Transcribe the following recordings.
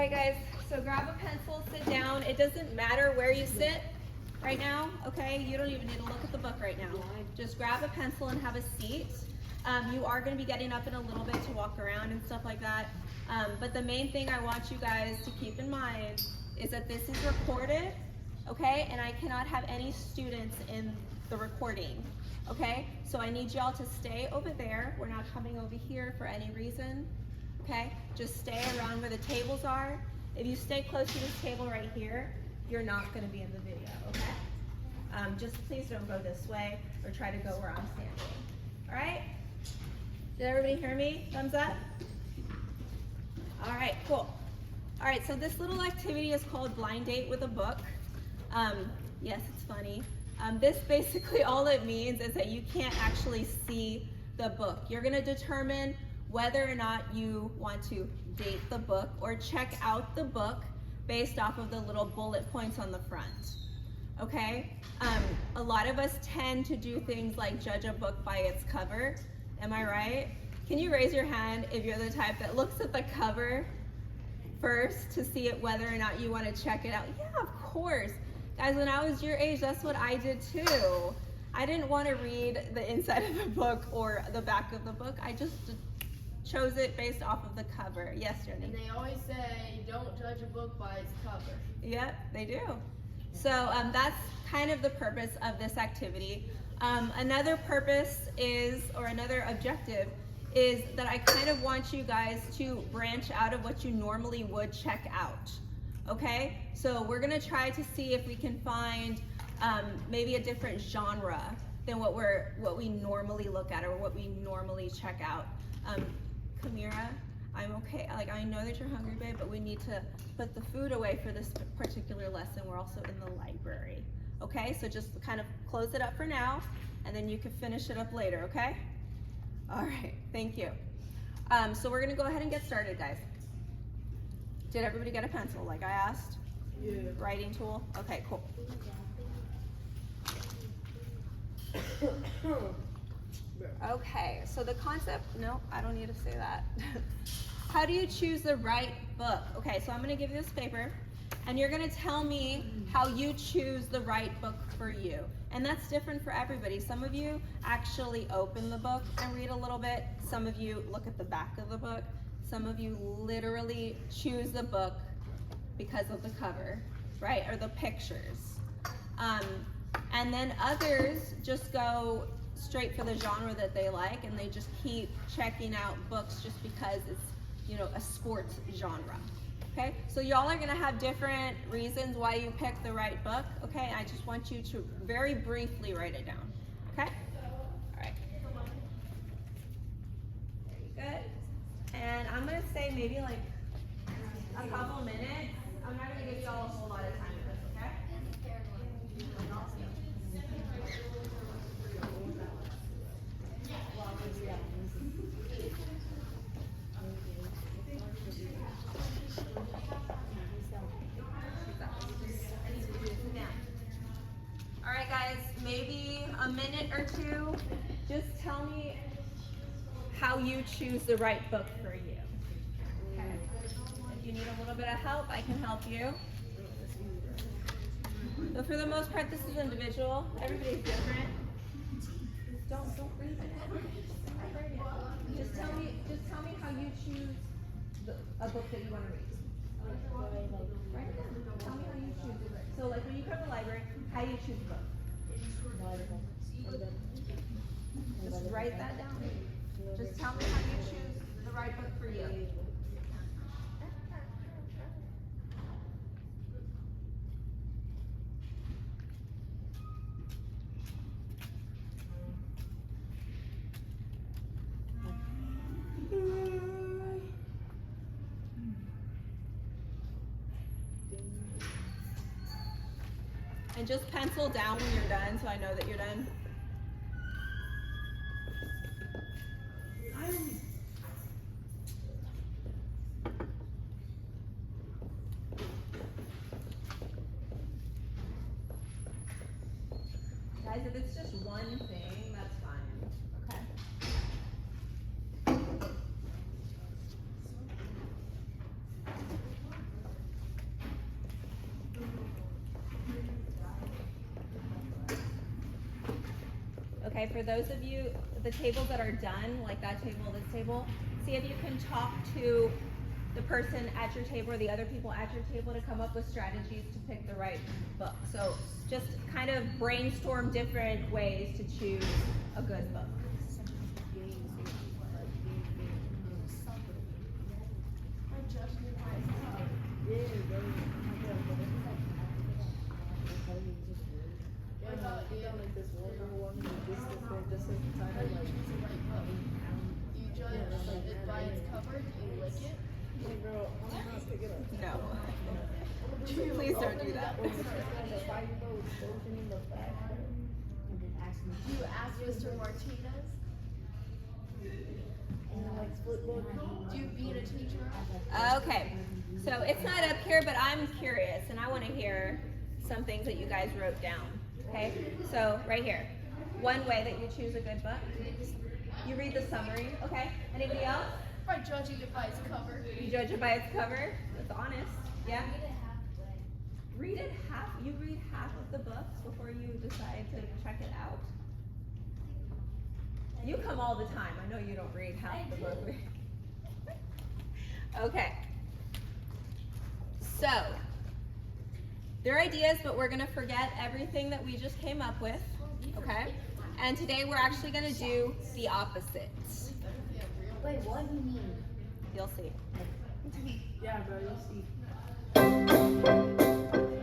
right, guys, so grab a pencil, sit down. It doesn't matter where you sit right now, okay? You don't even need to look at the book right now. Just grab a pencil and have a seat. You are going to be getting up in a little bit to walk around and stuff like that. But the main thing I want you guys to keep in mind is that this is recorded, okay? And I cannot have any students in the recording, okay? So I need y'all to stay over there. We're not coming over here for any reason, okay? Just stay around where the tables are. If you stay close to this table right here, you're not going to be in the video, okay? Just please don't go this way or try to go where I'm standing, all right? Did everybody hear me? Thumbs up? All right, cool. All right, so this little activity is called Blind Date with a Book. Yes, it's funny. This basically all it means is that you can't actually see the book. You're gonna determine whether or not you want to date the book or check out the book based off of the little bullet points on the front, okay? A lot of us tend to do things like judge a book by its cover. Am I right? Can you raise your hand if you're the type that looks at the cover first to see it whether or not you want to check it out? Yeah, of course. Guys, when I was your age, that's what I did too. I didn't want to read the inside of the book or the back of the book. I just chose it based off of the cover. Yes, Jenny? And they always say, don't judge a book by its cover. Yep, they do. So that's kind of the purpose of this activity. Another purpose is, or another objective, is that I kind of want you guys to branch out of what you normally would check out, okay? So we're gonna try to see if we can find maybe a different genre than what we normally look at or what we normally check out. Kamira, I'm okay, like I know that you're hungry, babe, but we need to put the food away for this particular lesson. We're also in the library, okay? So just kind of close it up for now, and then you can finish it up later, okay? All right, thank you. So we're gonna go ahead and get started, guys. Did everybody get a pencil like I asked? Yeah. Writing tool? Okay, cool. Okay, so the concept, no, I don't need to say that. How do you choose the right book? Okay, so I'm gonna give you this paper and you're gonna tell me how you choose the right book for you. And that's different for everybody. Some of you actually open the book and read a little bit. Some of you look at the back of the book. Some of you literally choose the book because of the cover, right? Or the pictures. And then others just go straight for the genre that they like and they just keep checking out books just because it's, you know, a sports genre. Okay, so y'all are gonna have different reasons why you pick the right book, okay? I just want you to very briefly write it down, okay? All right. Very good. And I'm gonna say maybe like a couple minutes. I'm not gonna give y'all a whole lot of time for this, okay? All right, guys, maybe a minute or two. Just tell me how you choose the right book for you. Okay. If you need a little bit of help, I can help you. But for the most part, this is individual. Everybody's different. Don't read it. Just tell me how you choose a book that you want to read. Write it down. Tell me how you choose it. So like when you come to the library, how do you choose a book? Just write that down. Just tell me how you choose the right book for you. And just pencil down when you're done so I know that you're done. Guys, if it's just one thing, that's fine, okay? Okay, for those of you, the tables that are done, like that table, this table, see if you can talk to the person at your table or the other people at your table to come up with strategies to pick the right book. So just kind of brainstorm different ways to choose a good book. You judge it by its cover. Do you like it? No. Please don't do that. Do you ask Mr. Martinez? Do you beat a teacher? Okay, so it's not up here, but I'm curious and I want to hear some things that you guys wrote down. Okay, so right here, one way that you choose a good book, you read the summary. Okay, anybody else? By judging it by its cover. You judge it by its cover. That's honest. Yeah. Read it half. You read half of the books before you decide to check it out. You come all the time. I know you don't read half the book. Okay. So, they're ideas, but we're gonna forget everything that we just came up with. Okay. And today we're actually gonna do the opposite. Wait, what do you mean? You'll see. Yeah, bro, you'll see.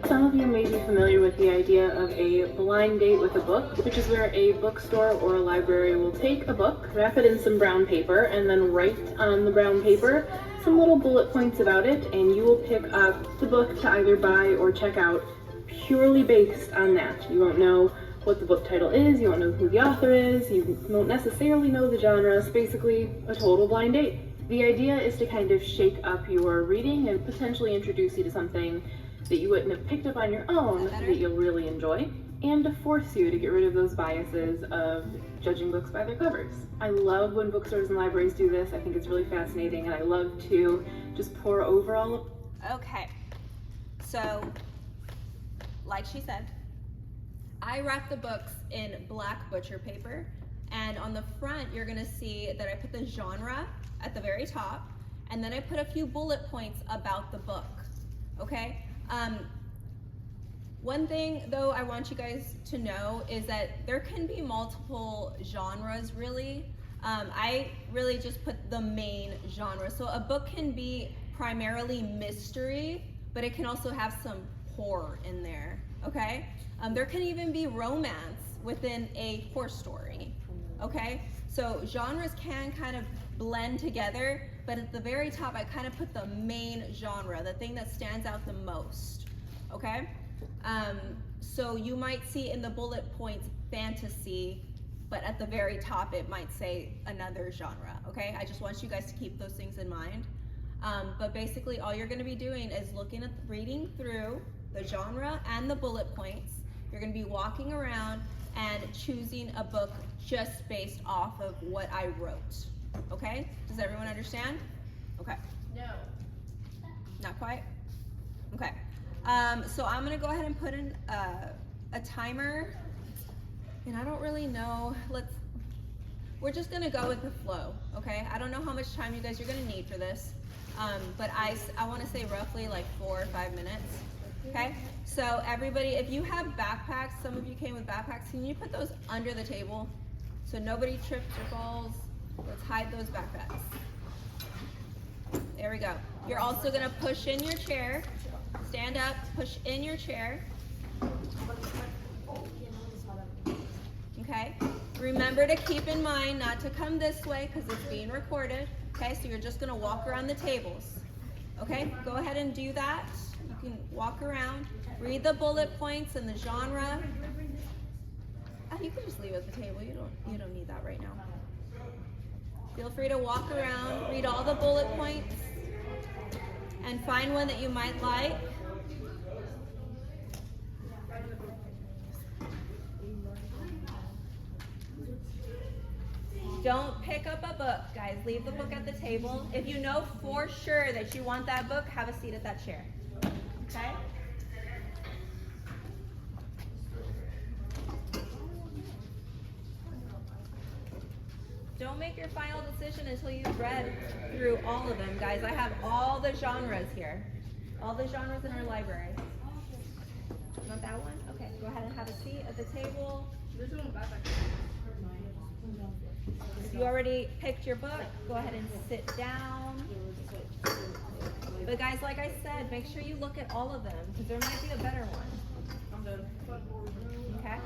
Some of you may be familiar with the idea of a blind date with a book, which is where a bookstore or a library will take a book, wrap it in some brown paper, and then write on the brown paper some little bullet points about it, and you will pick up the book to either buy or check out purely based on that. You won't know what the book title is, you won't know who the author is, you won't necessarily know the genre. It's basically a total blind date. The idea is to kind of shake up your reading and potentially introduce you to something that you wouldn't have picked up on your own that you'll really enjoy, and to force you to get rid of those biases of judging books by their covers. I love when bookstores and libraries do this. I think it's really fascinating, and I love to just pour over all of. Okay, so like she said, I wrap the books in black butcher paper, and on the front you're gonna see that I put the genre at the very top, and then I put a few bullet points about the book. Okay. One thing though I want you guys to know is that there can be multiple genres really. I really just put the main genre. So a book can be primarily mystery, but it can also have some horror in there, okay? There can even be romance within a horror story, okay? So genres can kind of blend together, but at the very top I kind of put the main genre, the thing that stands out the most, okay? So you might see in the bullet points fantasy, but at the very top it might say another genre, okay? I just want you guys to keep those things in mind. But basically all you're gonna be doing is looking at, reading through the genre and the bullet points. You're gonna be walking around and choosing a book just based off of what I wrote, okay? Does everyone understand? Okay. No. Not quite? Okay. So I'm gonna go ahead and put in a timer, and I don't really know, we're just gonna go with the flow, okay? I don't know how much time you guys are gonna need for this, but I wanna say roughly like 4 or 5 minutes, okay? So everybody, if you have backpacks, some of you came with backpacks, can you put those under the table so nobody trips or falls? Let's hide those backpacks. There we go. You're also gonna push in your chair. Stand up, push in your chair. Okay? Remember to keep in mind not to come this way because it's being recorded. Okay, so you're just gonna walk around the tables. Okay, go ahead and do that. You can walk around, read the bullet points and the genre. You can just leave it at the table. You don't need that right now. Feel free to walk around, read all the bullet points, and find one that you might like. Don't pick up a book, guys. Leave the book at the table. If you know for sure that you want that book, have a seat at that chair. Okay? don't make your final decision until you've read through all of them, guys. I have all the genres here. All the genres in our library. Want that one? Okay, go ahead and have a seat at the table. If you already picked your book, go ahead and sit down. But guys, like I said, make sure you look at all of them because there might be a better one. I'm done. Okay?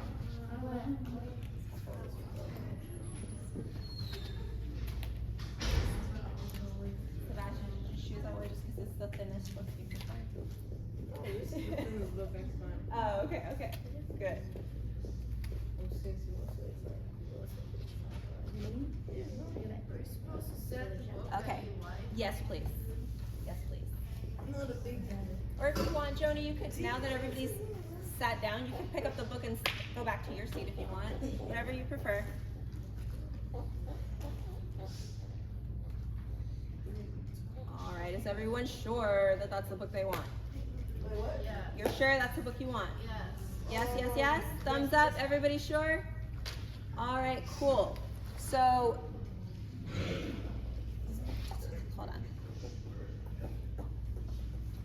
Sebastian, shoes I wear just because it's the thinnest book you can find. Oh, okay, okay. Good. Okay. Yes, please. Yes, please. Or if you want, Joni, you could, now that everybody's sat down, you can pick up the book and go back to your seat if you want. Whatever you prefer. All right, is everyone sure that that's the book they want? Yeah. You're sure that's the book you want? Yes. Yes, yes, yes. Thumbs up. Everybody sure? All right, cool. So, hold on.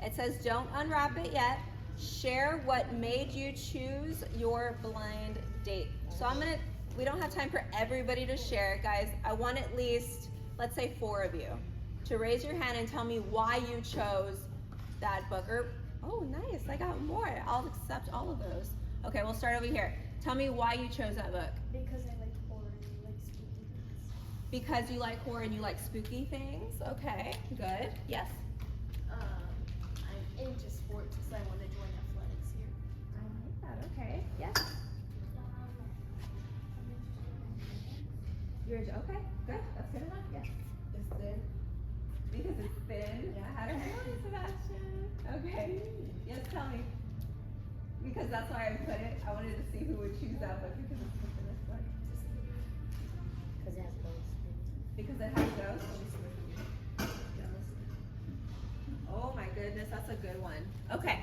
It says don't unwrap it yet. Share what made you choose your blind date. So we don't have time for everybody to share, guys. I want at least, let's say 4 of you to raise your hand and tell me why you chose that book. Or, oh, nice, I got more. I'll accept all of those. Okay, we'll start over here. Tell me why you chose that book. Because I like horror and like spooky things. Because you like horror and you like spooky things. Okay, good. Yes. I'm into sports because I want to join athletics here. I like that. Okay. Yes. Okay. Good. That's good enough. Yes. It's thin. Because it's thin. Yeah. How do you want it, Sebastian? Okay. Yes. Tell me. Because that's why I put it. I wanted to see who would choose that book because it's the thinnest one. Because it has ghosts. Because it has ghosts. Oh my goodness, that's a good one. Okay.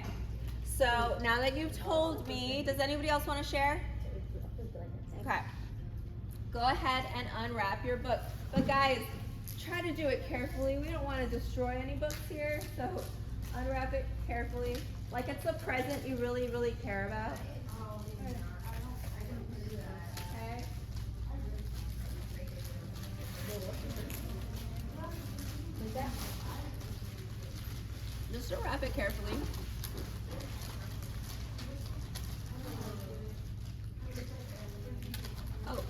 So now that you've told me, does anybody else want to share? Okay. Go ahead and unwrap your book. But guys, try to do it carefully. We don't want to destroy any books here, so unwrap it carefully. Like it's a present you really, really care about. Okay. Just unwrap it carefully. Oh,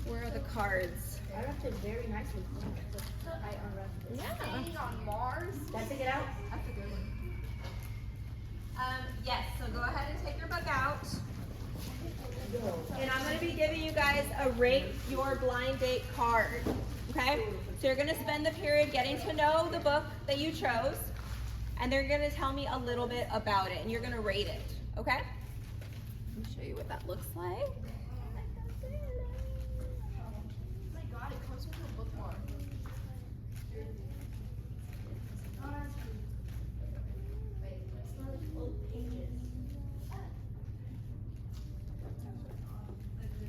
where are the cards? I wrapped it very nicely. I unwrapped it. Yeah. Staying on Mars. Did I take it out? That's a good one. Yes, so go ahead and take your book out. And I'm going to be giving you guys a rate your blind date card. Okay? So you're going to spend the period getting to know the book that you chose. And they're going to tell me a little bit about it. And you're going to rate it. Okay? Let me show you what that looks like. Oh my god, it comes with a bookmark.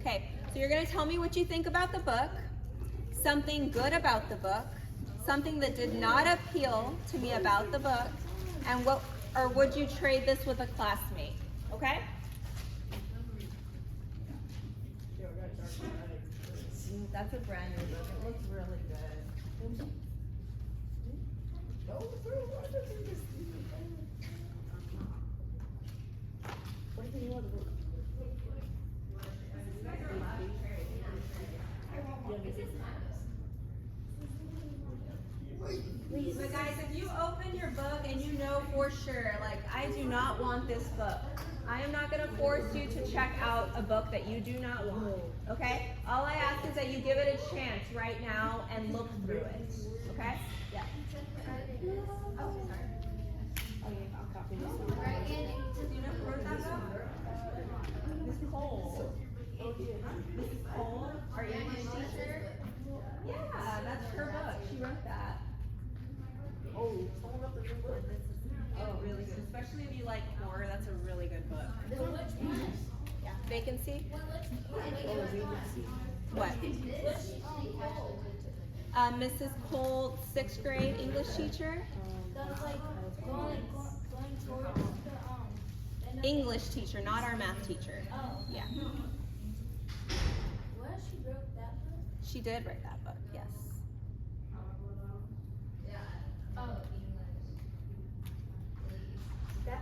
Okay, so you're going to tell me what you think about the book, something good about the book, something that did not appeal to me about the book, and what, or would you trade this with a classmate? Okay? That's a brand new book. It looks really good. What do you want to do? But guys, if you open your book and you know for sure, like, I do not want this book, I am not going to force you to check out a book that you do not want, okay? All I ask is that you give it a chance right now and look through it, okay? Yeah. Oh, sorry. Oh yeah, I'll copy this one. Right, Andy? Do you know who wrote that book? Miss Cole. Mrs. Cole, our English teacher. Yeah, that's her book. She wrote that. Oh, someone wrote the new book. Oh, really good. Especially if you like horror, that's a really good book. This one? Yeah. Vacancy? Oh, we would see. What? Mrs. Cole, 6th grade English teacher. That's like going towards the English teacher, not our math teacher. Oh. Yeah. What? She wrote that book? She did write that book, yes. Oh. That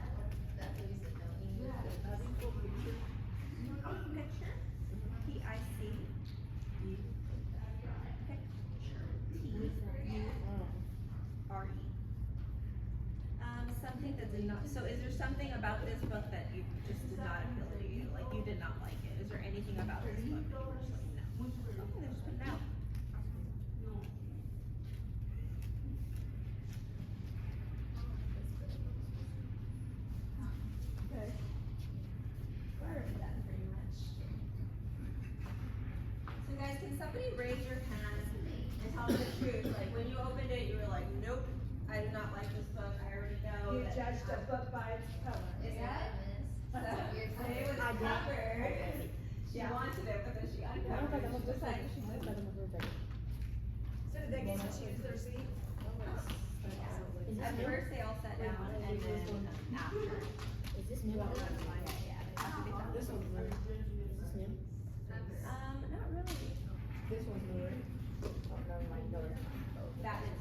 Picture. P-I-C. T-U-R-E. Something that did not, so is there something about this book that you just did not appeal to you? Like you did not like it? Is there anything about this book that you were just like, no? Okay, then just put it out. Okay. We're done pretty much. So guys, can somebody raise your hand and tell me the truth? Like when you opened it, you were like, nope, I do not like this book. I already know. You that- judged a book by its cover. Yeah. So, it was covered. She wanted it, but then she uncovered it. She decided she didn't. So did they get to choose their seat? At first, they all sat down, and then after. Is this new? Yeah, after they found This one's new. Is this new? not really. This one's new. Oh, no, like, no. That is,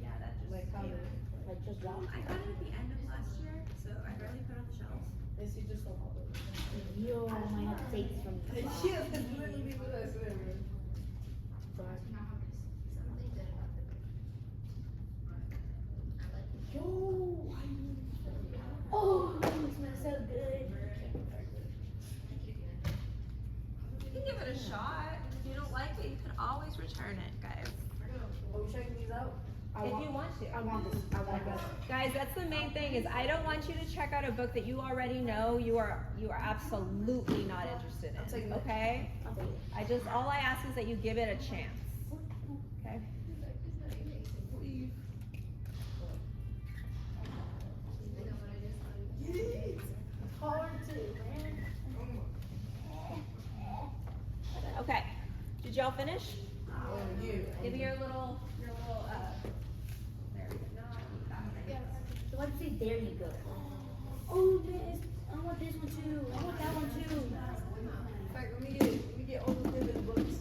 yeah, that just. Like how came. Like just dropped? I got it at the end of last year, so I barely put it on the shelves. Is he just a lot of Yo, I might have to take this from you. She has literally with us ever. Yo, oh, it smells so good. You can give it a shot. If you don't like it, you can always return it, guys. Are we checking these out? If you want to. I want this. I want this. Guys, that's the main thing is I don't want you to check out a book that you already know you are absolutely not interested I'm taking in. it. Okay? All I ask is that you give it a chance. Okay? Hard to, man. Okay. Did y'all finish? You. Give me your little there we go. No, I need that one. So let's say there you go. Oh, this. I want this one too. I want that one too. In fact, let me get all the vivid books.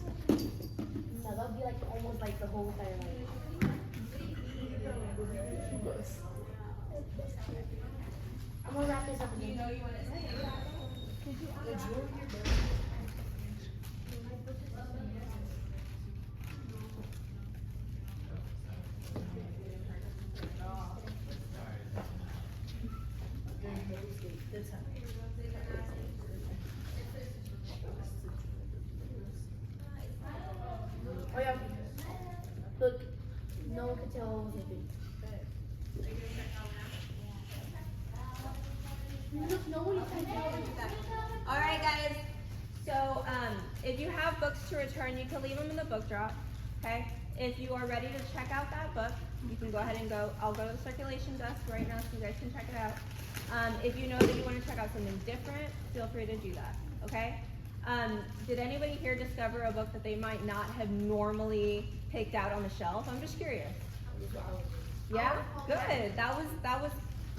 No, that'll be like almost like the whole entire life. Books. I'm gonna wrap this up You again. know you want to say The jewelry here, bro. That's how. Oh yeah. Look, no one can tell what was open. Look, no one can tell. All right, guys. So, if you have books to return, you can leave them in the book drop. Okay. If you are ready to check out that book, you can go ahead and go. I'll go to the circulation desk right now, so you guys can check it out. If you know that you want to check out something different, feel free to do that. Okay. Did anybody here discover a book that they might not have normally picked out on the shelf? I'm just curious. Yeah. Good. That was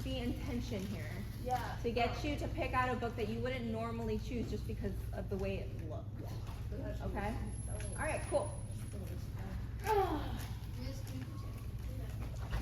the intention here. Yeah. To get you to pick out a book that you wouldn't normally choose just because of the way it looks. Okay? All right, cool.